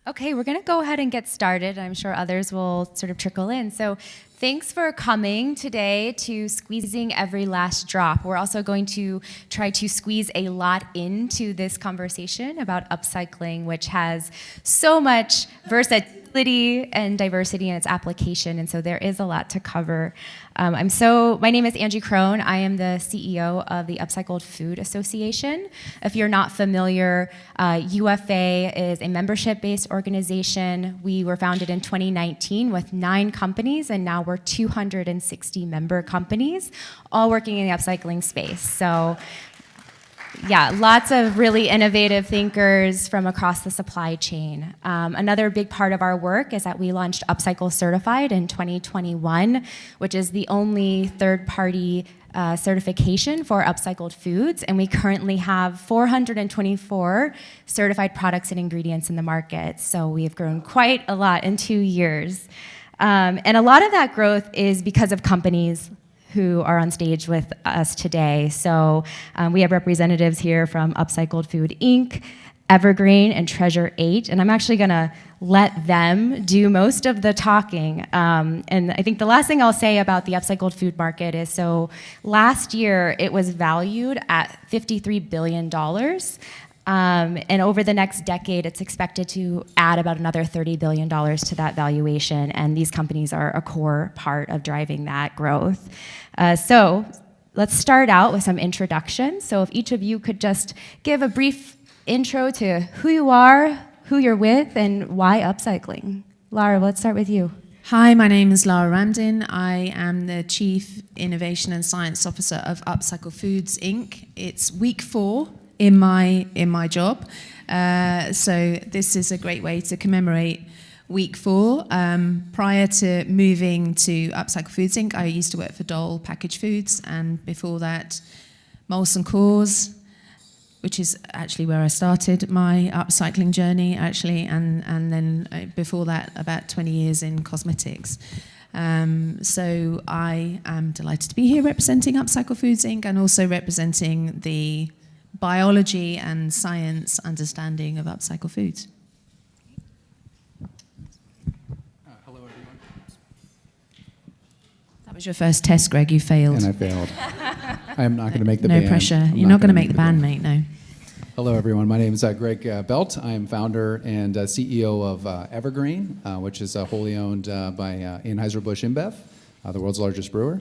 Okay, we're going to go ahead and get started. I'm sure others will sort of trickle in. So thanks for coming today to Squeezing Every Last Drop. We're also going to try to squeeze a lot into this conversation about upcycling, which has so much versatility and diversity in its application, and so there is a lot to cover. My name is Angie Crone. I am the CEO of the Upcycled Food Association. If you're not familiar, UFA is a membership-based organization. We were founded in 2019 with 9 companies, and now we're 260 member companies, all working in the upcycling space. So yeah, lots of really innovative thinkers from across the supply chain. Another big part of our work is that we launched Upcycle Certified in 2021, which is the only third-party certification for upcycled foods, and we currently have 424 certified products and ingredients in the market. So we've grown quite a lot in 2 years. And a lot of that growth is because of companies who are on stage with us today. So we have representatives here from Upcycled Food Inc., Evergreen, and Treasure 8, and I'm actually gonna let them do most of the talking. And I think the last thing I'll say about the upcycled food market is, so last year it was valued at $53 billion. And over the next decade, it's expected to add about another $30 billion to that valuation, and these companies are a core part of driving that growth. So let's start out with some introductions. So if each of you could just give a brief intro to who you are, who you're with, and why upcycling. Lara, let's start with you. Hi, my name is Lara Ramdin. I am the Chief Innovation and Science Officer of Upcycle Foods Inc. It's week 4 in my job, so this is a great way to commemorate week 4. Prior to moving to Upcycle Foods Inc., I used to work for Dole Packaged Foods, and before that, Molson Coors, which is actually where I started my upcycling journey, actually, and then before that, about 20 years in cosmetics. So I am delighted to be here representing Upcycle Foods Inc. and also representing the biology and science understanding of upcycle foods. Hello, everyone. That was your first test, Greg. You failed. And I failed. I am not going to make the no band. No pressure. You're not going to make the band, mate, no. Hello, everyone. My name is Greg Belt. I am founder and CEO of Evergreen, which is wholly owned by Anheuser-Busch InBev, the world's largest brewer.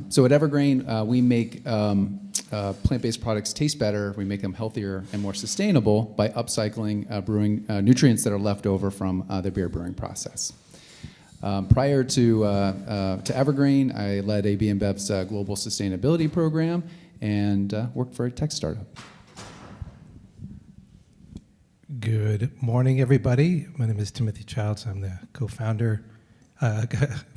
So at Evergreen, we make plant-based products taste better. We make them healthier and more sustainable by upcycling brewing nutrients that are left over from the beer brewing process. Prior to Evergreen, I led AB InBev's global sustainability program and worked for a tech startup. Good morning, everybody. My name is Timothy Childs. I'm the co-founder,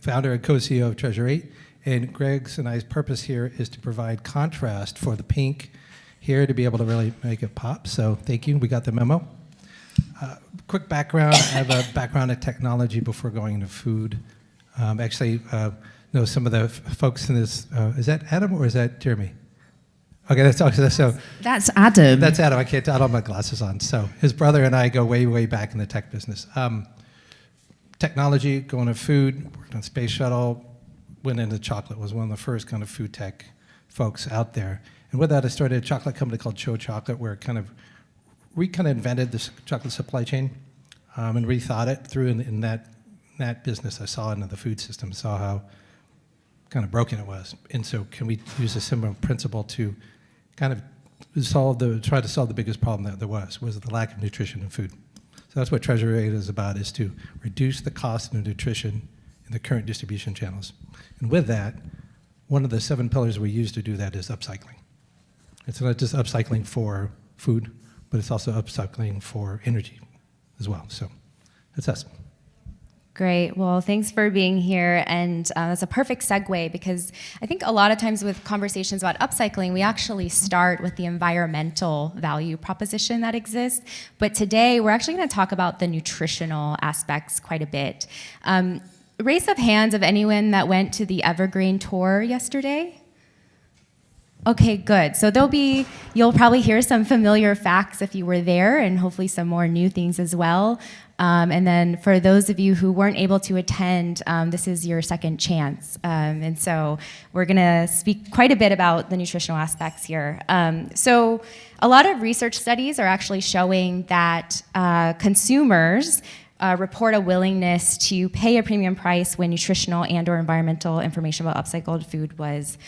founder and co-CEO of Treasure 8. And Greg's and I's purpose here is to provide contrast for the pink here to be able to really make it pop. So thank you. We got the memo. Quick background. I have a background in technology before going into food. Actually, know some of the folks in this. Is that Adam or is that Jeremy? Okay, that's Adam. That's Adam. That's Adam. I can't. I don't have my glasses on. So his brother and I go way, way back in the tech business. Technology, going to food, worked on space shuttle. Went into chocolate, was one of the first kind of food tech folks out there. And with that, I started a chocolate company called Show Chocolate, where we kind of invented this chocolate supply chain and rethought it through in that business. I saw into the food system, saw how kind of broken it was. And so can we use a similar principle to kind of try to solve the biggest problem that there was the lack of nutrition in food. So that's what Treasure 8 is about, is to reduce the cost of nutrition in the current distribution channels. And with that, one of the 7 pillars we use to do that is upcycling. It's not just upcycling for food, but it's also upcycling for energy as well. So that's us. Great. Well, thanks for being here. And that's a perfect segue, because I think a lot of times with conversations about upcycling, we actually start with the environmental value proposition that exists. But today, we're actually going to talk about the nutritional aspects quite a bit. Raise of hands of anyone that went to the Evergreen tour yesterday. Okay, good. So you'll probably hear some familiar facts if you were there, and hopefully some more new things as well. And then for those of you who weren't able to attend, this is your second chance. And so we're gonna speak quite a bit about the nutritional aspects here. So a lot of research studies are actually showing that consumers report a willingness to pay a premium price when nutritional and or environmental information about upcycled food was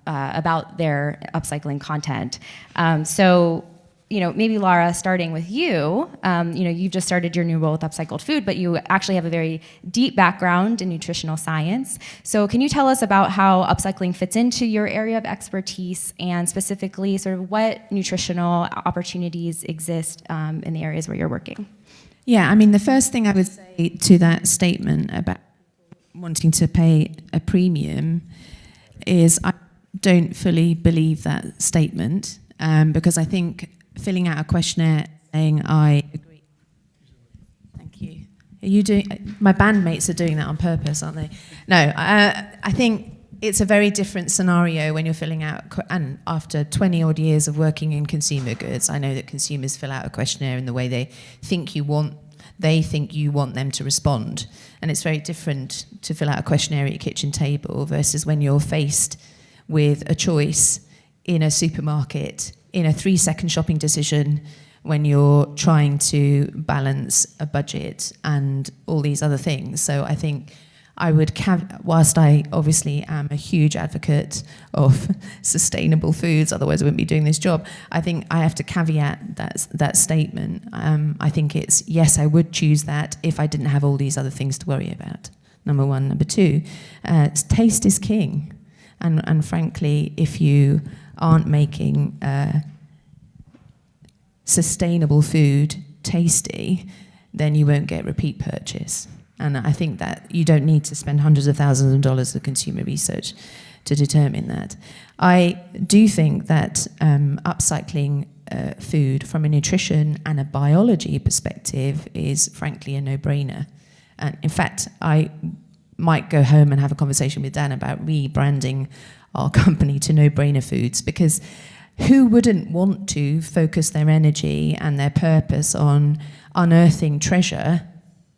about their upcycling content. So, maybe Lara, starting with you, you've just started your new role with upcycled food, but you actually have a very deep background in nutritional science. So can you tell us about how upcycling fits into your area of expertise, and specifically sort of what nutritional opportunities exist in the areas where you're working? Yeah, I mean, the first thing I would say to that statement about wanting to pay a premium is I don't fully believe that statement, because I think filling out a questionnaire saying I agree. Thank you. Are you doing? My bandmates are doing that on purpose, aren't they? No, I think it's a very different scenario when you're filling out. And after 20 odd years of working in consumer goods, I know that consumers fill out a questionnaire in the way they think you want them to respond, and it's very different to fill out a questionnaire at your kitchen table versus when you're faced with a choice in a supermarket, in a 3-second shopping decision, when you're trying to balance a budget and all these other things. So I think I would, whilst I obviously am a huge advocate of sustainable foods, otherwise I wouldn't be doing this job, I think I have to caveat that statement. I think it's, yes, I would choose that if I didn't have all these other things to worry about, number one. Number two, taste is king. And frankly, if you aren't making sustainable food tasty, then you won't get repeat purchase. And I think that you don't need to spend hundreds of thousands of dollars of consumer research to determine that. I do think that upcycling food from a nutrition and a biology perspective is frankly a no-brainer. And in fact, I might go home and have a conversation with Dan about rebranding our company to No Brainer Foods, because who wouldn't want to focus their energy and their purpose on unearthing treasure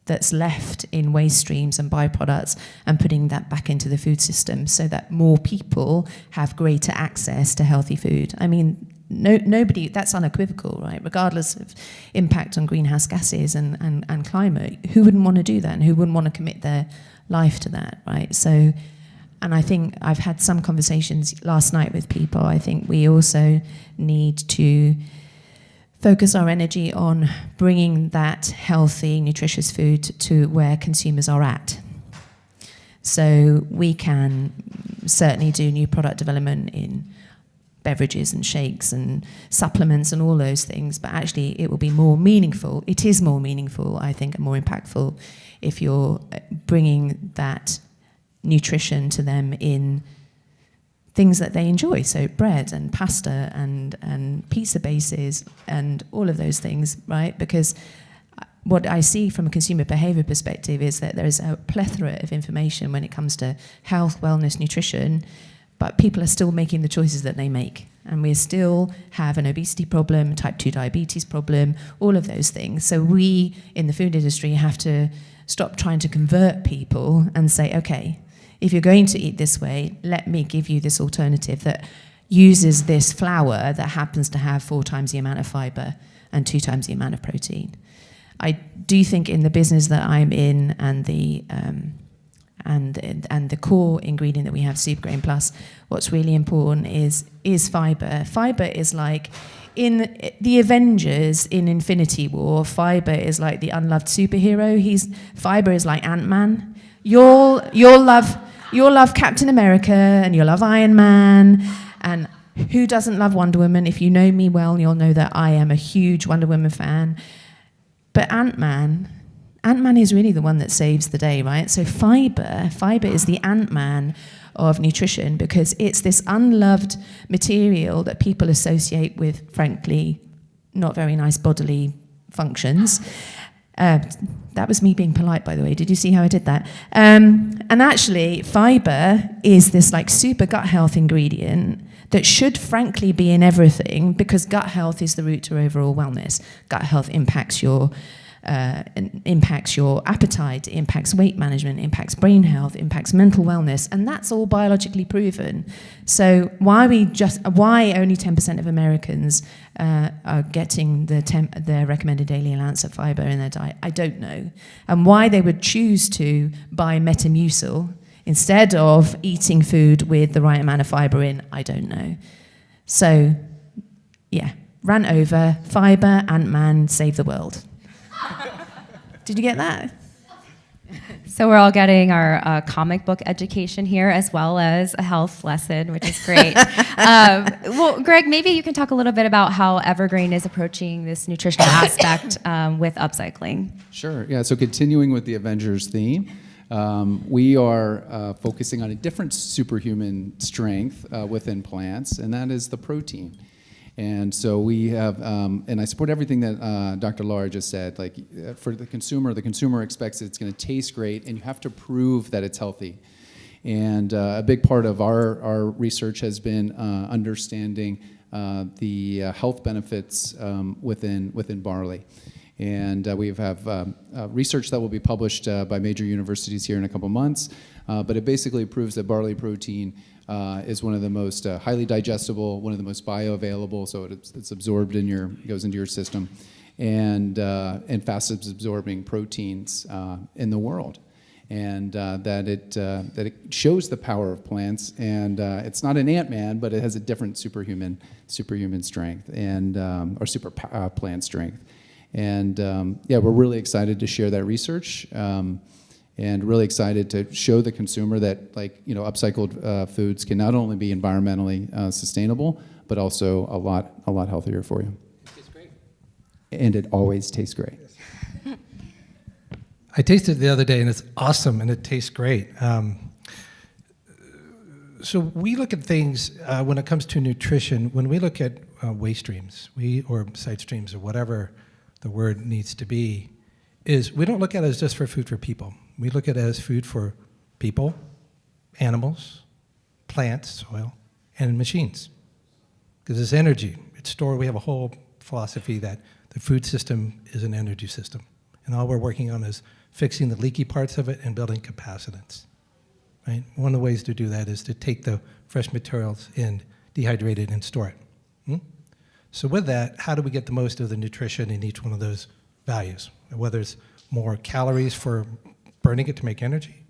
that's left in waste streams and byproducts and putting that back into the food system so that more people have greater access to healthy food? I mean, nobody, that's unequivocal, right? Regardless of impact on greenhouse gases and climate, who wouldn't want to do that, and who wouldn't want to commit their life to that, right? So, and I think I've had some conversations last night with people. I think we also need to focus our energy on bringing that healthy, nutritious food to where consumers are at. So we can certainly do new product development in beverages and shakes and supplements and all those things, but actually it will be more meaningful. It is more meaningful, I think, and more impactful if you're bringing that nutrition to them in things that they enjoy, so bread and pasta and pizza bases and all of those things, right? Because what I see from a consumer behavior perspective is that there is a plethora of information when it comes to health, wellness, nutrition, but people are still making the choices that they make. And we still have an obesity problem, type 2 diabetes problem, all of those things. So we, in the food industry, have to stop trying to convert people and say, okay, if you're going to eat this way, let me give you this alternative that uses this flour that happens to have 4 times the amount of fiber and 2 times the amount of protein. I do think in the business that I'm in and the core ingredient that we have, Super Grain Plus, what's really important is fiber. Fiber is like in the Avengers in Infinity War. Fiber is like the unloved superhero. Fiber is like Ant-Man. You'll love Captain America and you'll love Iron Man, and who doesn't love Wonder Woman? If you know me well, you'll know that I am a huge Wonder Woman fan. But Ant-Man is really the one that saves the day, right? So fiber is the Ant-Man of nutrition, because it's this unloved material that people associate with, frankly, not very nice bodily functions. That was me being polite, by the way. Did you see how I did that? And actually, fiber is this like super gut health ingredient that should frankly be in everything, because gut health is the root to overall wellness. Gut health impacts your appetite, impacts weight management, impacts brain health, impacts mental wellness, and that's all biologically proven. So why only 10% of Americans are getting their recommended daily allowance of fiber in their diet, I don't know. And why they would choose to buy Metamucil instead of eating food with the right amount of fiber in, I don't know. So, yeah, rant over, fiber, Ant-Man, save the world. Did you get that? So we're all getting our comic book education here, as well as a health lesson, which is great. Well, Greg, maybe you can talk a little bit about how Evergreen is approaching this nutritional aspect with upcycling. Sure. Yeah. So continuing with the Avengers theme, we are focusing on a different superhuman strength within plants, and that is the protein. And so we have, and I support everything that Dr. Lara just said. Like for the consumer expects it's going to taste great, and you have to prove that it's healthy. And a big part of our research has been understanding the health benefits within barley. And we have research that will be published by major universities here in a couple months, but it basically proves that barley protein is one of the most highly digestible, one of the most bioavailable, so it's absorbed goes into your system, and fastest absorbing proteins in the world, and that it shows the power of plants, and it's not an Ant-Man, but it has a different superhuman strength and or super plant strength, and yeah, we're really excited to share that research. And really excited to show the consumer that, upcycled foods can not only be environmentally sustainable, but also a lot healthier for you. It tastes great. And it always tastes great. I tasted it the other day, and it's awesome, and it tastes great. So we look at things when it comes to nutrition. When we look at waste streams, or side streams, or whatever the word needs to be, is we don't look at it as just for food for people. We look at it as food for people, animals, plants, soil, and machines. Because it's energy. It's stored. We have a whole philosophy that the food system is an energy system. And all we're working on is fixing the leaky parts of it and building capacitance. Right? One of the ways to do that is to take the fresh materials and dehydrate it and store it. So with that, how do we get the most of the nutrition in each one of those values? Whether it's more calories for burning it to make energy,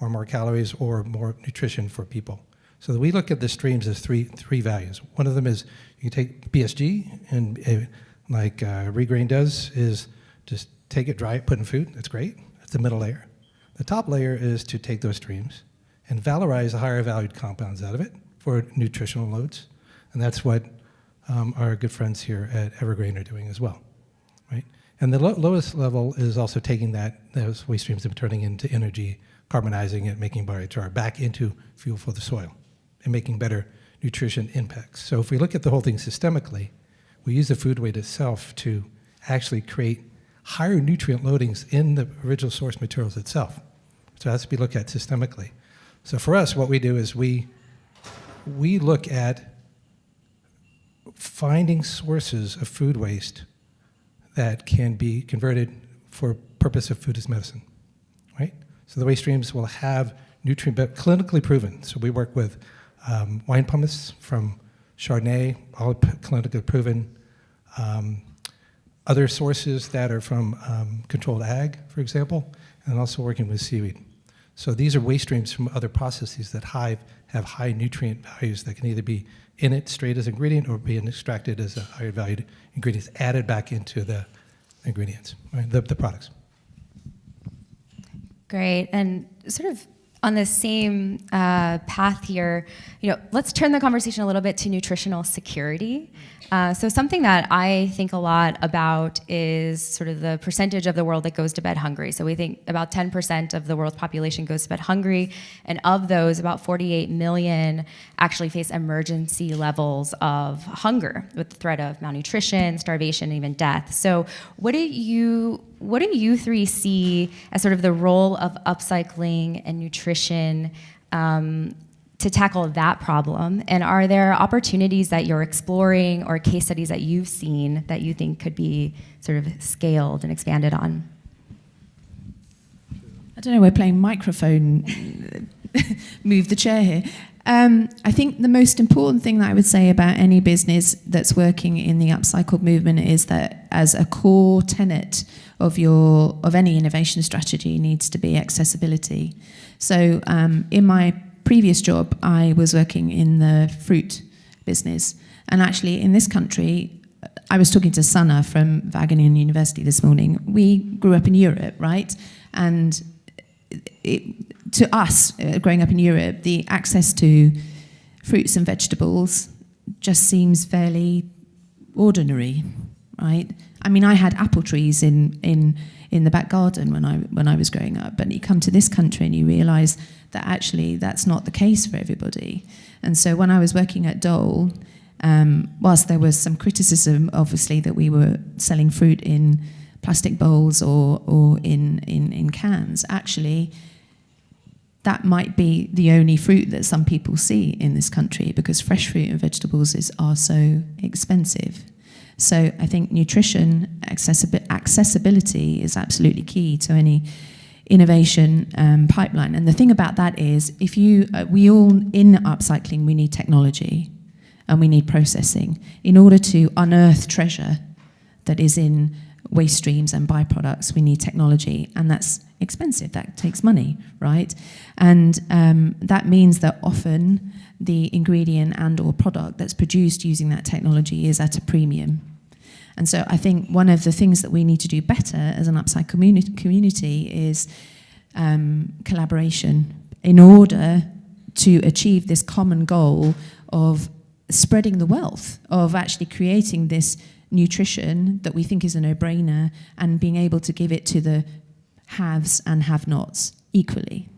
or more calories or more nutrition for people. So we look at the streams as three values. One of them is you can take BSG, and like Regrain does, is just take it, dry it, put in food. That's great. That's the middle layer. The top layer is to take those streams and valorize the higher valued compounds out of it for nutritional loads. And that's what our good friends here at Evergreen are doing as well. Right? And the lowest level is also taking those waste streams and turning into energy, carbonizing it, making biochar back into fuel for the soil, and making better nutrition impacts. So if we look at the whole thing systemically, we use the food weight itself to actually create higher nutrient loadings in the original source materials itself. So that's to be looked at systemically. So for us, what we do is we look at finding sources of food waste that can be converted for purpose of food as medicine, right? So the waste streams will have nutrient, but clinically proven. So we work with wine pumice from Chardonnay, all clinically proven. Other sources that are from controlled ag, for example, and also working with seaweed. So these are waste streams from other processes that have high nutrient values that can either be in it straight as ingredient or being extracted as a higher valued ingredients added back into the ingredients, right? The products. Great. And sort of on the same path here, let's turn the conversation a little bit to nutritional security. So something that I think a lot about is sort of the percentage of the world that goes to bed hungry. So we think about 10% of the world's population goes to bed hungry, and of those, about 48 million actually face emergency levels of hunger with the threat of malnutrition, starvation, and even death. So what do you what do you three see as sort of the role of upcycling and nutrition to tackle that problem? And are there opportunities that you're exploring or case studies that you've seen that you think could be sort of scaled and expanded on? I don't know, we're playing microphone, move the chair here. I think the most important thing that I would say about any business that's working in the upcycled movement is that as a core tenet of any innovation strategy needs to be accessibility. So in my previous job, I was working in the fruit business. And actually in this country, I was talking to Sana from Wageningen University this morning. We grew up in Europe, right? And to us, growing up in Europe, the access to fruits and vegetables just seems fairly ordinary, right? I mean, I had apple trees in the back garden when I was growing up, but you come to this country and you realise that actually that's not the case for everybody. And so when I was working at Dole, whilst there was some criticism, obviously, that we were selling fruit in plastic bowls or in cans, actually that might be the only fruit that some people see in this country, because fresh fruit and vegetables are so expensive. So I think nutrition accessibility is absolutely key to any innovation pipeline. And the thing about that is, we all in upcycling, we need technology and we need processing in order to unearth treasure that is in waste streams and byproducts. We need technology, and that's expensive. That takes money, right? And that means that often the ingredient and or product that's produced using that technology is at a premium. And so I think one of the things that we need to do better as an upcycle community is collaboration in order to achieve this common goal of spreading the wealth, of actually creating this nutrition that we think is a no-brainer and being able to give it to the haves and have-nots equally.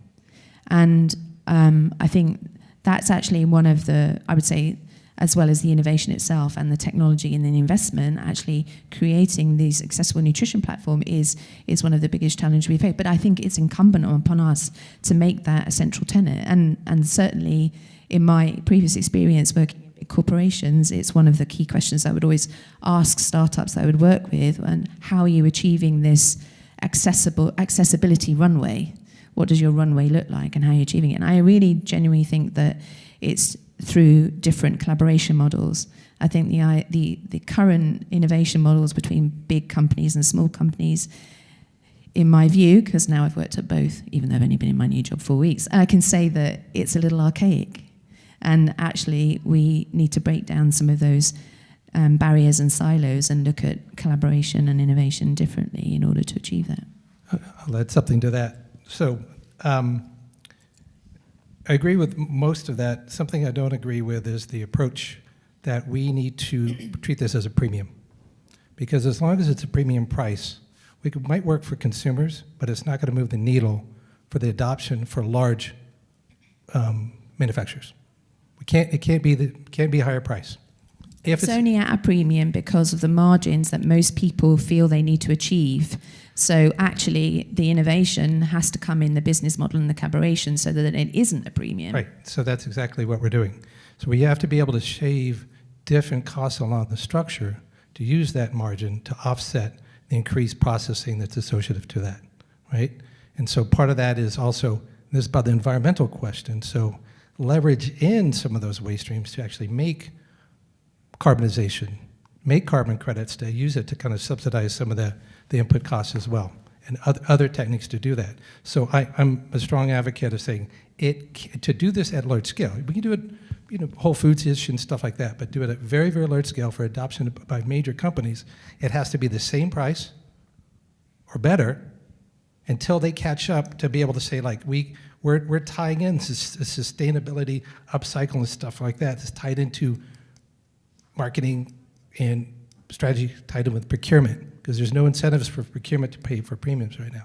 And I think that's actually one of the, I would say, as well as the innovation itself and the technology and the investment, actually creating these accessible nutrition platform is one of the biggest challenges we face. But I think it's incumbent upon us to make that a central tenet. And certainly in my previous experience working in big corporations, it's one of the key questions I would always ask startups that I would work with, and how are you achieving this accessibility runway? What does your runway look like and how are you achieving it? And I really genuinely think that it's through different collaboration models. I think the current innovation models between big companies and small companies, in my view, because now I've worked at both, even though I've only been in my new job 4 weeks, I can say that it's a little archaic. And actually, we need to break down some of those barriers and silos and look at collaboration and innovation differently in order to achieve that. I'll add something to that. So I agree with most of that. Something I don't agree with is the approach that we need to treat this as a premium. Because as long as it's a premium price, might work for consumers, but it's not going to move the needle for the adoption for large manufacturers. It can't be a higher price. It's only at a premium because of the margins that most people feel they need to achieve. So actually, the innovation has to come in the business model and the collaboration so that it isn't a premium. Right, so that's exactly what we're doing. So we have to be able to shave different costs along the structure to use that margin to offset the increased processing that's associated to that, right? And so part of that is also, this is about the environmental question, so leverage in some of those waste streams to actually make carbonization, make carbon credits, to use it to kind of subsidize some of the input costs as well, and other techniques to do that. So I'm a strong advocate of saying to do this at large scale. We can do it, Whole Foods-ish and stuff like that, but do it at very, very large scale for adoption by major companies. It has to be the same price or better until they catch up to be able to say, like, we're tying in sustainability, upcycle and stuff like that. It's tied into marketing and strategy, tied in with procurement, because there's no incentives for procurement to pay for premiums right now.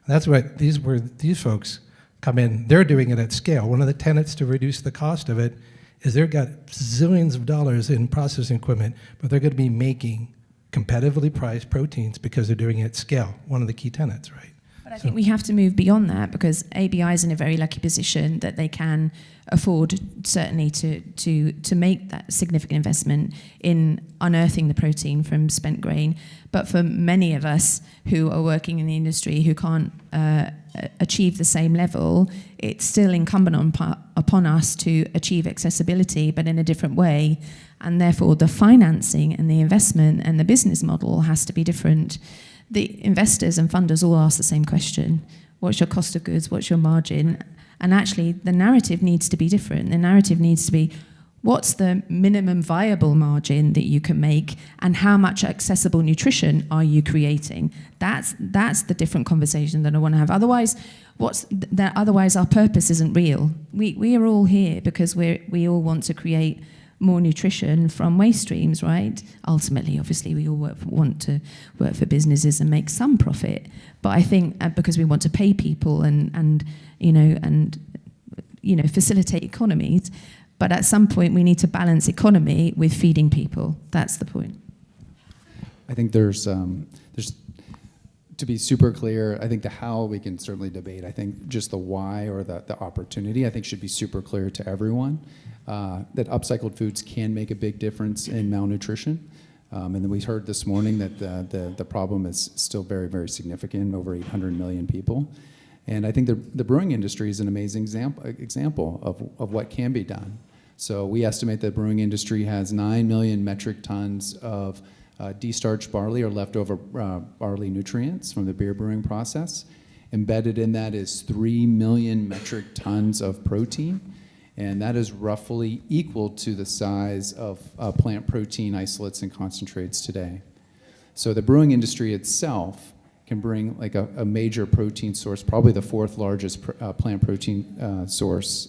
And that's what these folks come in. They're doing it at scale. One of the tenets to reduce the cost of it is they've got zillions of dollars in processing equipment, but they're going to be making competitively priced proteins because they're doing it at scale, one of the key tenets, right? But I think we have to move beyond that, because ABI is in a very lucky position that they can afford, certainly, to make that significant investment in unearthing the protein from spent grain. But for many of us who are working in the industry who can't achieve the same level, it's still incumbent upon us to achieve accessibility, but in a different way. And therefore, the financing and the investment and the business model has to be different. The investors and funders all ask the same question: what's your cost of goods? What's your margin? And actually, the narrative needs to be different. The narrative needs to be, what's the minimum viable margin that you can make, and how much accessible nutrition are you creating? That's the different conversation that I want to have. Otherwise, otherwise our purpose isn't real. We are all here because we all want to create more nutrition from waste streams, right? Ultimately, obviously, we all want to work for businesses and make some profit. But I think because we want to pay people and facilitate economies. But at some point, we need to balance economy with feeding people. That's the point. I think there's to be super clear, I think the how we can certainly debate. I think just the why, or the opportunity, I think should be super clear to everyone. That upcycled foods can make a big difference in malnutrition. And then we heard this morning that the problem is still very, very significant, over 800 million people. And I think the brewing industry is an amazing example of what can be done. So we estimate the brewing industry has 9 million metric tons of destarched barley, or leftover barley nutrients from the beer brewing process. Embedded in that is 3 million metric tons of protein, and that is roughly equal to the size of plant protein isolates and concentrates today. So the brewing industry itself can bring like a major protein source, probably the fourth largest plant protein source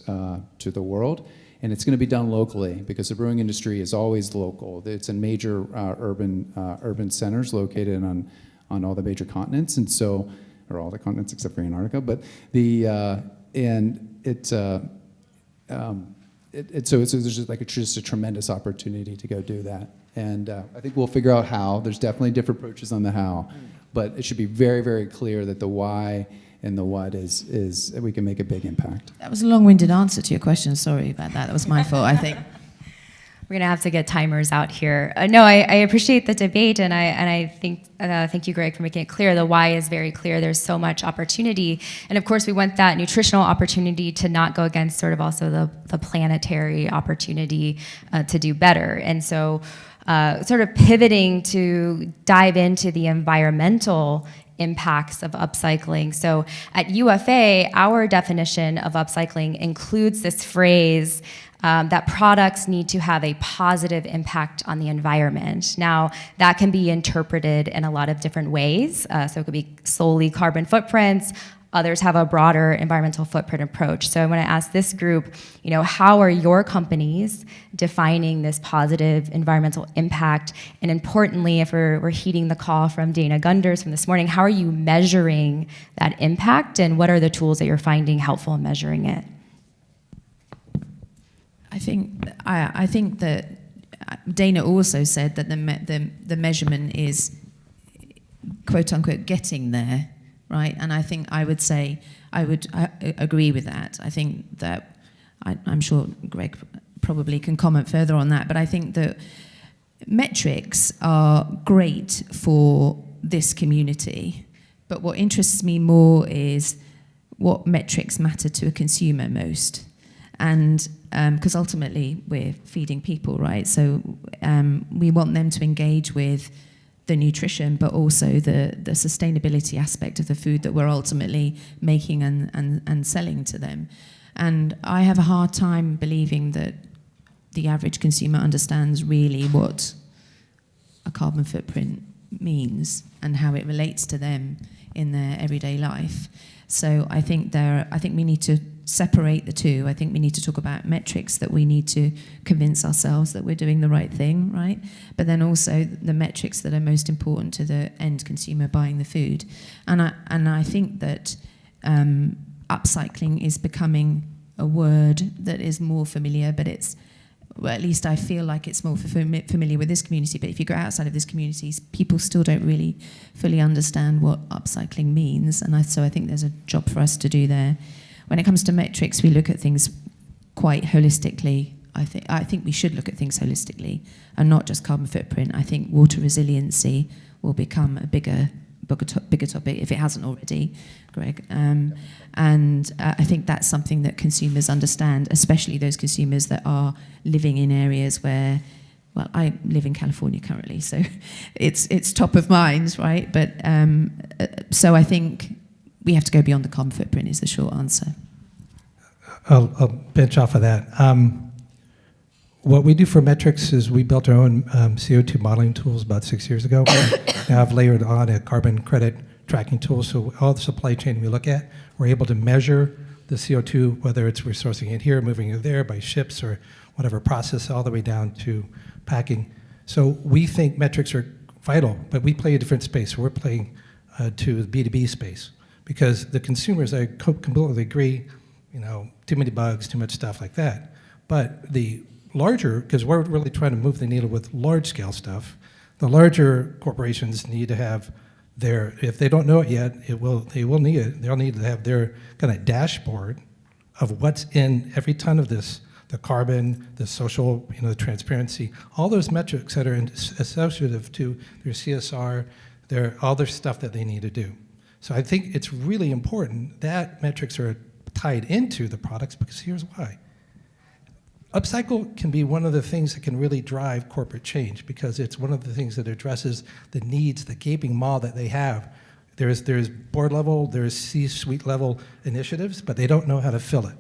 to the world. And it's going to be done locally, because the brewing industry is always local. It's in major urban centers located on all the major continents, and so, or all the continents except for Antarctica. But so there's just a tremendous opportunity to go do that. And I think we'll figure out how. There's definitely different approaches on the how, but it should be very, very clear that the why and the what is we can make a big impact. That was a long-winded answer to your question. Sorry about that. That was my fault, I think. We're going to have to get timers out here. No, I appreciate the debate, and I think thank you, Greg, for making it clear. The why is very clear. There's so much opportunity, and of course, we want that nutritional opportunity to not go against sort of also the planetary opportunity to do better. And so, sort of pivoting to dive into the environmental impacts of upcycling. So at UFA, our definition of upcycling includes this phrase that products need to have a positive impact on the environment. Now, that can be interpreted in a lot of different ways. So it could be solely carbon footprints. Others have a broader environmental footprint approach. So I want to ask this group, how are your companies defining this positive environmental impact? And importantly, if we're heeding the call from Dana Gunders from this morning, how are you measuring that impact, and what are the tools that you're finding helpful in measuring it? I think that Dana also said that the measurement is, quote unquote, getting there, right? And I think I would agree with that. I think that I'm sure Greg probably can comment further on that, but I think that metrics are great for this community. But what interests me more is what metrics matter to a consumer most. And because ultimately we're feeding people, right? So we want them to engage with the nutrition, but also the sustainability aspect of the food that we're ultimately making and selling to them. And I have a hard time believing that the average consumer understands really what a carbon footprint means and how it relates to them in their everyday life. So I think we need to separate the two. I think we need to talk about metrics that we need to convince ourselves that we're doing the right thing, right? But then also the metrics that are most important to the end consumer buying the food. And I think that upcycling is becoming a word that is more familiar, but well, at least I feel like it's more familiar with this community, but if you go outside of this community, people still don't really fully understand what upcycling means, and so I think there's a job for us to do there. When it comes to metrics, we look at things quite holistically. I think we should look at things holistically and not just carbon footprint. I think water resiliency will become a bigger topic if it hasn't already, Greg. And I think that's something that consumers understand, especially those consumers that are living in areas where, well, I live in California currently, so it's top of mind, right? But so I think we have to go beyond the carbon footprint is the short answer. I'll bench off of that. What we do for metrics is we built our own CO2 modeling tools about 6 years ago. Now I've layered on a carbon credit tracking tool, so all the supply chain we look at, we're able to measure the CO2, whether it's we're sourcing it here, moving it there by ships or whatever process, all the way down to packing. So we think metrics are vital, but we play a different space. We're playing to the B2B space because the consumers, I completely agree, too many bugs, too much stuff like that. But the larger, because we're really trying to move the needle with large-scale stuff, the larger corporations need to have if they don't know it yet, they'll need to have their kind of dashboard of what's in every ton of this, the carbon, the social, the transparency, all those metrics that are associative to their CSR, all their stuff that they need to do. So I think it's really important that metrics are tied into the products because here's why. Upcycle can be one of the things that can really drive corporate change because it's one of the things that addresses the needs, the gaping maw that they have. There's board level, there's C-suite level initiatives, but they don't know how to fill it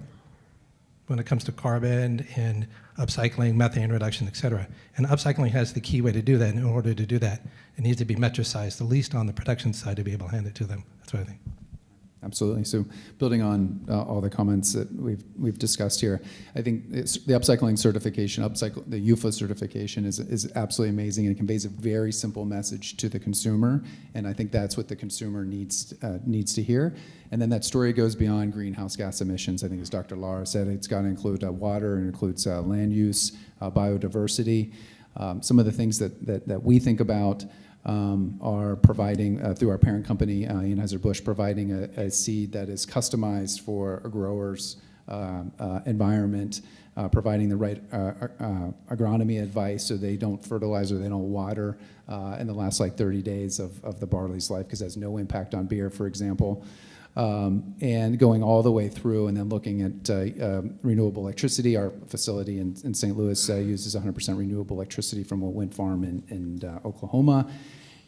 when it comes to carbon and upcycling, methane reduction, et cetera. And upcycling has the key way to do that. And in order to do that, it needs to be metricized, at least on the production side, to be able to hand it to them. That's what I think. Absolutely. So building on all the comments that we've discussed here, I think the upcycling certification, the UFA certification is absolutely amazing and it conveys a very simple message to the consumer. And I think that's what the consumer needs to hear. And then that story goes beyond greenhouse gas emissions. I think as Dr. Lara said, it's got to include water, and includes land use, biodiversity. Some of the things that we think about are providing, through our parent company, Anheuser-Busch, providing a seed that is customized for a grower's environment, providing the right agronomy advice so they don't fertilize or they don't water in the last 30 days of the barley's life because it has no impact on beer, for example. And going all the way through and then looking at renewable electricity. Our facility in St. Louis uses 100% renewable electricity from a wind farm in Oklahoma.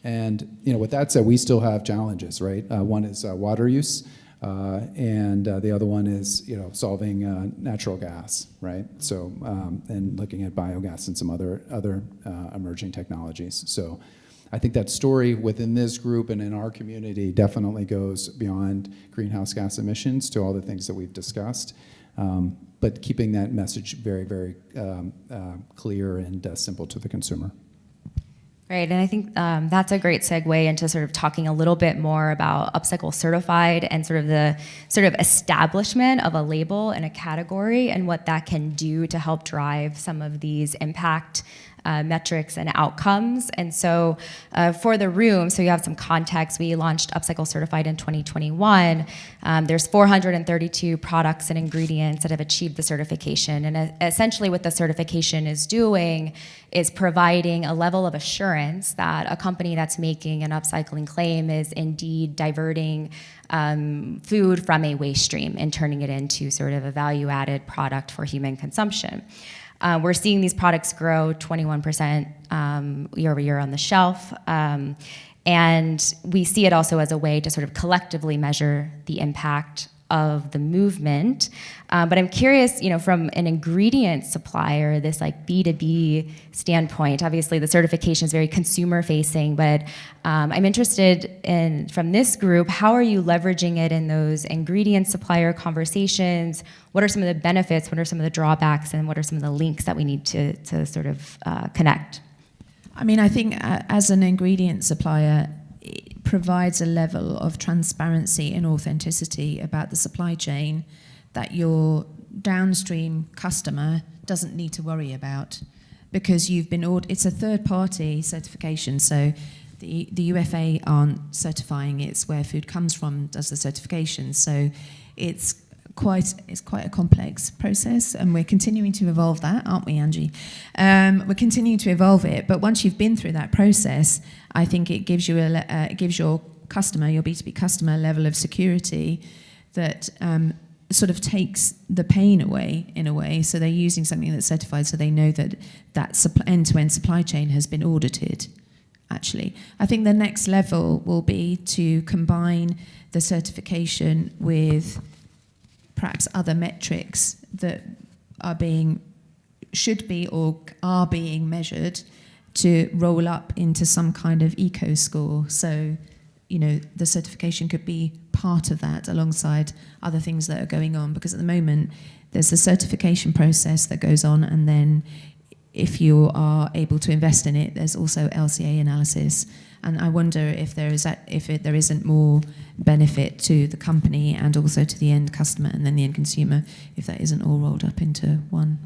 And with that said, we still have challenges, right? One is water use, and the other one is solving natural gas, right? So and looking at biogas and some other emerging technologies. So I think that story within this group and in our community definitely goes beyond greenhouse gas emissions to all the things that we've discussed, but keeping that message very, very clear and simple to the consumer. Right, and I think that's a great segue into sort of talking a little bit more about Upcycle Certified and sort of the establishment of a label and a category and what that can do to help drive some of these impact metrics and outcomes. And so for the room, so you have some context, we launched Upcycle Certified in 2021. There's 432 products and ingredients that have achieved the certification. And essentially what the certification is doing is providing a level of assurance that a company that's making an upcycling claim is indeed diverting food from a waste stream and turning it into sort of a value-added product for human consumption. We're seeing these products grow 21% year over year on the shelf. And we see it also as a way to sort of collectively measure the impact of the movement. But I'm curious, from an ingredient supplier, this B2B standpoint, obviously the certification is very consumer facing, but I'm interested in, from this group, how are you leveraging it in those ingredient supplier conversations? What are some of the benefits? What are some of the drawbacks? And what are some of the links that we need to sort of connect? I mean, I think as an ingredient supplier, it provides a level of transparency and authenticity about the supply chain that your downstream customer doesn't need to worry about, because you've been it's a third-party certification, so the UFA aren't certifying, it's where food comes from does the certification. So it's quite a complex process, and we're continuing to evolve that, aren't we, Angie? We're continuing to evolve it, but once you've been through that process, I think it gives you it gives your customer, your B2B customer, a level of security that sort of takes the pain away in a way. So they're using something that's certified, so they know that end-to-end supply chain has been audited. Actually, I think the next level will be to combine the certification with perhaps other metrics that should be or are being measured to roll up into some kind of eco score. So, the certification could be part of that alongside other things that are going on, because at the moment there's the certification process that goes on, and then if you are able to invest in it, there's also LCA analysis. And I wonder if there isn't more benefit to the company and also to the end customer and then the end consumer if that isn't all rolled up into one.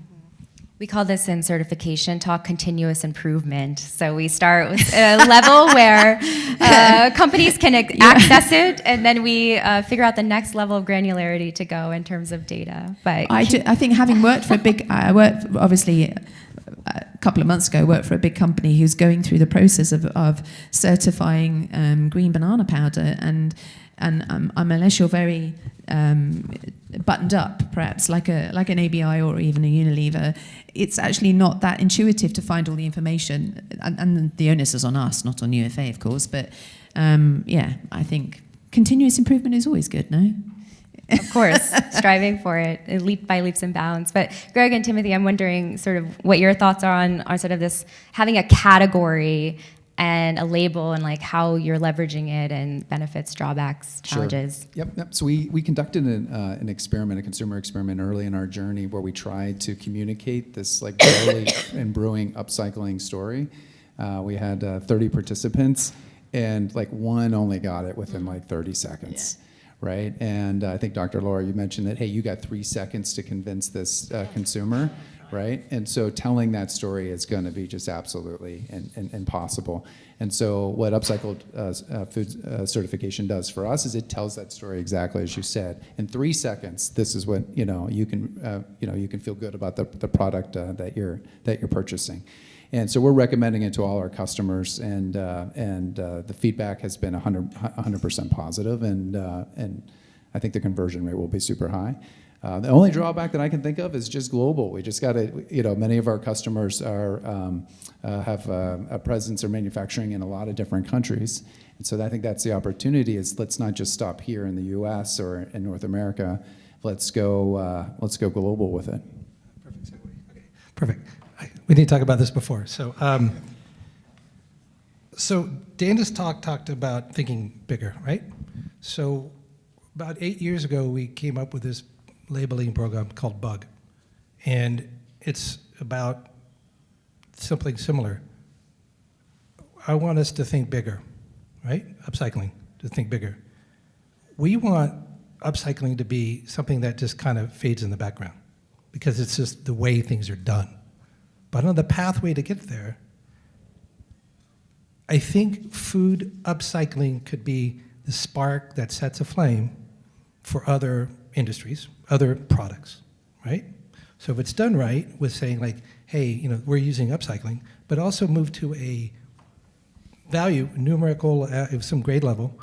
We call this in certification talk continuous improvement. So we start with a level where companies can access it, and then we figure out the next level of granularity to go in terms of data. But I think having worked for I worked obviously a couple of months ago, worked for a big company who's going through the process of certifying green banana powder, and unless you're very buttoned up, perhaps like an ABI or even a Unilever, it's actually not that intuitive to find all the information, and the onus is on us, not on UFA, of course. But I think continuous improvement is always good, no? Of course, striving for it, leap by leaps and bounds. But Greg and Timothy, I'm wondering sort of what your thoughts are on sort of this, having a category and a label, and like how you're leveraging it and benefits, drawbacks, challenges. Sure. Yep. So we conducted an experiment, a consumer experiment early in our journey, where we tried to communicate this like barley and brewing upcycling story. We had 30 participants, and like one only got it within like 30 seconds. Yeah. Right, and I think Dr. Laura, you mentioned that, hey, you got 3 seconds to convince this consumer, right? And so telling that story is going to be just absolutely impossible. And so what upcycled food certification does for us is it tells that story exactly as you said. In 3 seconds, this is what you can feel good about the product that you're purchasing. And so we're recommending it to all our customers, and the feedback has been 100% positive, and I think the conversion rate will be super high. The only drawback that I can think of is just global. We just got to, many of our customers have a presence or manufacturing in a lot of different countries, and so I think that's the opportunity. Is let's not just stop here in the U.S. or in North America. Let's go global with it. Perfect segue. Okay. Perfect. We need to talk about this before. So, Dana's talked about thinking bigger, right? So, about 8 years ago, we came up with this labeling program called Bug, and it's about something similar. I want us to think bigger, right? Upcycling, to think bigger. We want upcycling to be something that just kind of fades in the background, because it's just the way things are done. But on the pathway to get there, I think food upcycling could be the spark that sets a flame for other industries, other products, right? So if it's done right with saying like, hey, we're using upcycling, but also move to a value, numerical, some grade level,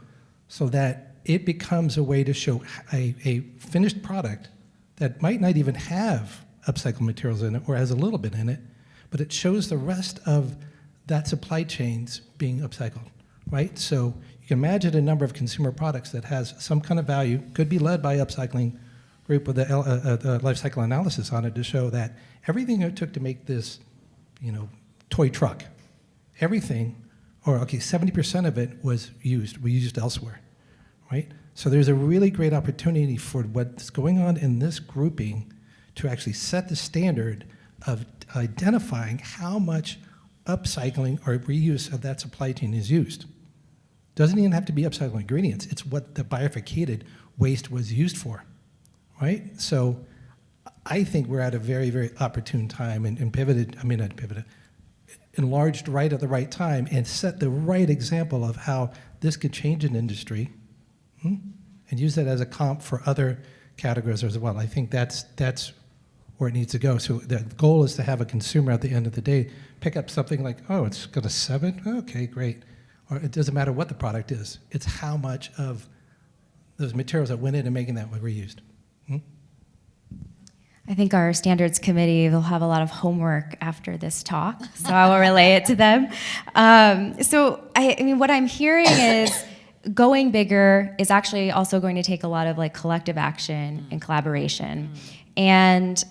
so that it becomes a way to show a finished product that might not even have upcycled materials in it or has a little bit in it, but it shows the rest of that supply chains being upcycled, right? So you can imagine a number of consumer products that has some kind of value, could be led by upcycling group with a life cycle analysis on it to show that everything it took to make this, toy truck, everything, or okay, 70% of it we used elsewhere, right? So there's a really great opportunity for what's going on in this grouping to actually set the standard of identifying how much upcycling or reuse of that supply chain is used. Doesn't even have to be upcycling ingredients. It's what the bifurcated waste was used for, right? So I think we're at a very, very opportune time and pivoted, I mean, not pivoted, enlarged right at the right time and set the right example of how this could change an industry, and use that as a comp for other categories as well. I think that's where it needs to go. So the goal is to have a consumer at the end of the day pick up something like, oh, it's got a 7? Okay, great. Or it doesn't matter what the product is. It's how much of those materials that went into making that were reused. I think our standards committee will have a lot of homework after this talk, so I will relay it to them. So I mean, what I'm hearing is going bigger is actually also going to take a lot of like collective action and collaboration, and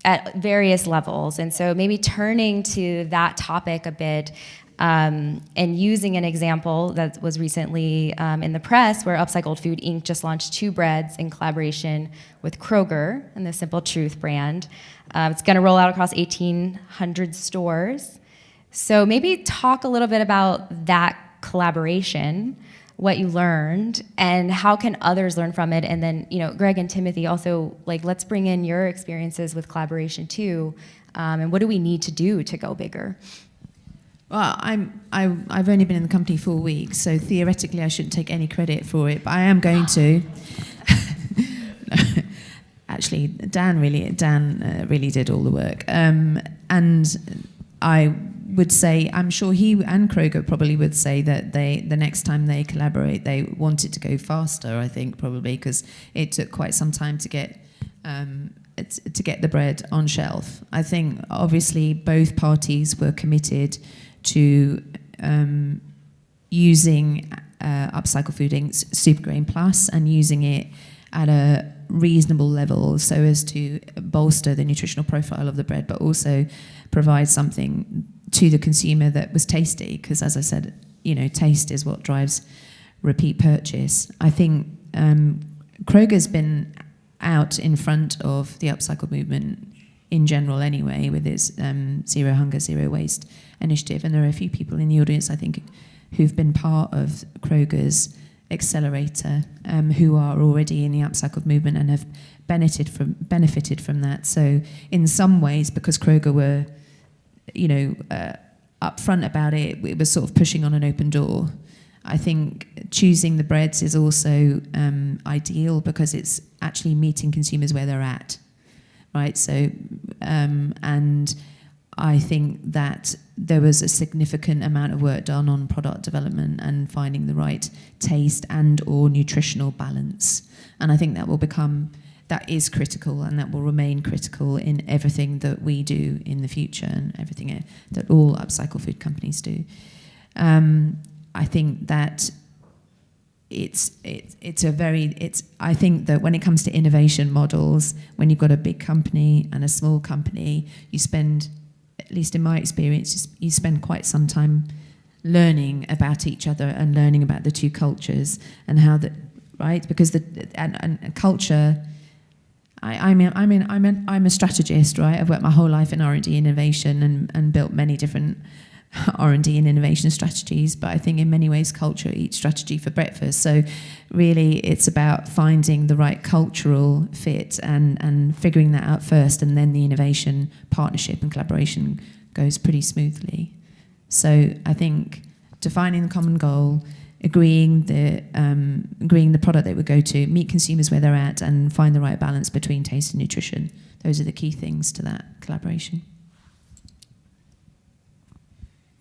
at various levels. And so maybe turning to that topic a bit, and using an example that was recently in the press where Upcycled Food Inc. just launched 2 breads in collaboration with Kroger and the Simple Truth brand. It's going to roll out across 1,800 stores. So maybe talk a little bit about that collaboration, what you learned, and how can others learn from it. And then, you know, Greg and Timothy, also, like, let's bring in your experiences with collaboration too, and what do we need to do to go bigger? Well, I've only been in the company 4 weeks, so theoretically I shouldn't take any credit for it, but I am going to. Actually, Dan really did all the work, and I would say, I'm sure he and Kroger probably would say that the next time they collaborate, they want it to go faster. I think probably because it took quite some time to get the bread on shelf. I think obviously both parties were committed to using Upcycled Food Inc.'s Supergrain Plus and using it at a reasonable level so as to bolster the nutritional profile of the bread, but also provide something to the consumer that was tasty, because as I said, you know, taste is what drives repeat purchase. I think Kroger's been out in front of the upcycle movement in general anyway, with its Zero Hunger, Zero Waste initiative. And there are a few people in the audience, I think, who've been part of Kroger's accelerator, who are already in the upcycled movement and have benefited from that. So in some ways, because Kroger were, you know, upfront about it, it was sort of pushing on an open door. I think choosing the breads is also ideal because it's actually meeting consumers where they're at, right? So, and I think that there was a significant amount of work done on product development and finding the right taste and or nutritional balance. And I think that is critical, and that will remain critical in everything that we do in the future and everything that all upcycle food companies do. I think that I think that when it comes to innovation models, when you've got a big company and a small company, you spend, at least in my experience, you spend quite some time learning about each other and learning about the two cultures and how that, right? Because and culture. I'm a strategist, right? I've worked my whole life in R&D innovation and built many different R&D and innovation strategies, but I think in many ways culture eats strategy for breakfast. So really it's about finding the right cultural fit and figuring that out first, and then the innovation partnership and collaboration goes pretty smoothly. So I think defining the common goal, agreeing the product they would go to, meet consumers where they're at, and find the right balance between taste and nutrition. Those are the key things to that collaboration.